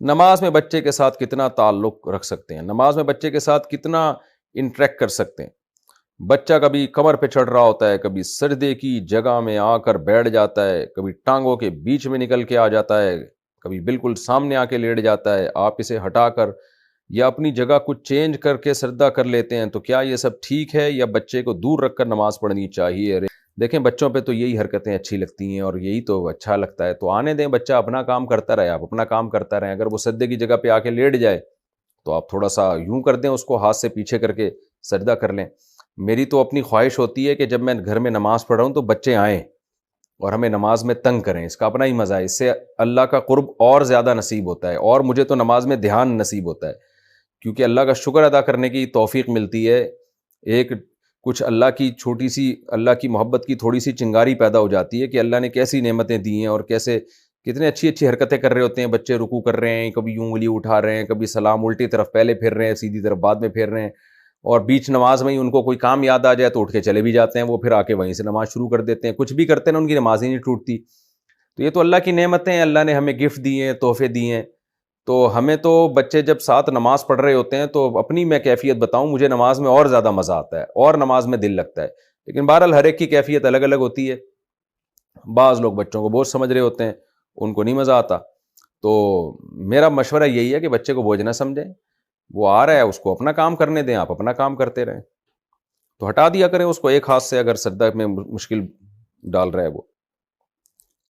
نماز میں بچے کے ساتھ کتنا تعلق رکھ سکتے ہیں، نماز میں بچے کے ساتھ کتنا انٹریکٹ کر سکتے ہیں. بچہ کبھی کمر پہ چڑھ رہا ہوتا ہے، کبھی سجدے کی جگہ میں آ کر بیٹھ جاتا ہے، کبھی ٹانگوں کے بیچ میں نکل کے آ جاتا ہے، کبھی بالکل سامنے آ کے لیٹ جاتا ہے. آپ اسے ہٹا کر یا اپنی جگہ کچھ چینج کر کے سجدہ کر لیتے ہیں. تو کیا یہ سب ٹھیک ہے یا بچے کو دور رکھ کر نماز پڑھنی چاہیے؟ دیکھیں بچوں پہ تو یہی حرکتیں اچھی لگتی ہیں اور یہی تو اچھا لگتا ہے، تو آنے دیں، بچہ اپنا کام کرتا رہے، آپ اپنا کام کرتا رہیں. اگر وہ سجدے کی جگہ پہ آ کے لیٹ جائے تو آپ تھوڑا سا یوں کر دیں، اس کو ہاتھ سے پیچھے کر کے سجدہ کر لیں. میری تو اپنی خواہش ہوتی ہے کہ جب میں گھر میں نماز پڑھ رہا ہوں تو بچے آئیں اور ہمیں نماز میں تنگ کریں. اس کا اپنا ہی مزہ ہے، اس سے اللہ کا قرب اور زیادہ نصیب ہوتا ہے، اور مجھے تو نماز میں دھیان نصیب ہوتا ہے، کیونکہ اللہ کا شکر ادا کرنے کی توفیق ملتی ہے. ایک کچھ اللہ کی چھوٹی سی، اللہ کی محبت کی تھوڑی سی چنگاری پیدا ہو جاتی ہے کہ اللہ نے کیسی نعمتیں دی ہیں اور کیسے کتنے اچھی اچھی حرکتیں کر رہے ہوتے ہیں بچے. رکوع کر رہے ہیں، کبھی یوں انگلی اٹھا رہے ہیں، کبھی سلام الٹی طرف پہلے پھیر رہے ہیں، سیدھی طرف بعد میں پھیر رہے ہیں، اور بیچ نماز میں ہی ان کو کوئی کام یاد آ جائے تو اٹھ کے چلے بھی جاتے ہیں، وہ پھر آ کے وہیں سے نماز شروع کر دیتے ہیں. کچھ بھی کرتے ہیں نا، ان کی نماز ہی نہیں ٹوٹتی. تو یہ تو اللہ کی نعمتیں ہیں، اللہ نے ہمیں گفٹ دیے ہیں، تحفے دیے ہیں. تو ہمیں تو بچے جب ساتھ نماز پڑھ رہے ہوتے ہیں تو اپنی میں کیفیت بتاؤں، مجھے نماز میں اور زیادہ مزہ آتا ہے اور نماز میں دل لگتا ہے. لیکن بہرحال ہر ایک کی کیفیت الگ الگ ہوتی ہے. بعض لوگ بچوں کو بوجھ سمجھ رہے ہوتے ہیں، ان کو نہیں مزہ آتا. تو میرا مشورہ یہی ہے کہ بچے کو بوجھ نہ سمجھیں، وہ آ رہا ہے اس کو اپنا کام کرنے دیں، آپ اپنا کام کرتے رہیں. تو ہٹا دیا کریں اس کو ایک ہاتھ سے، اگر سجدہ میں مشکل ڈال رہا ہے وہ.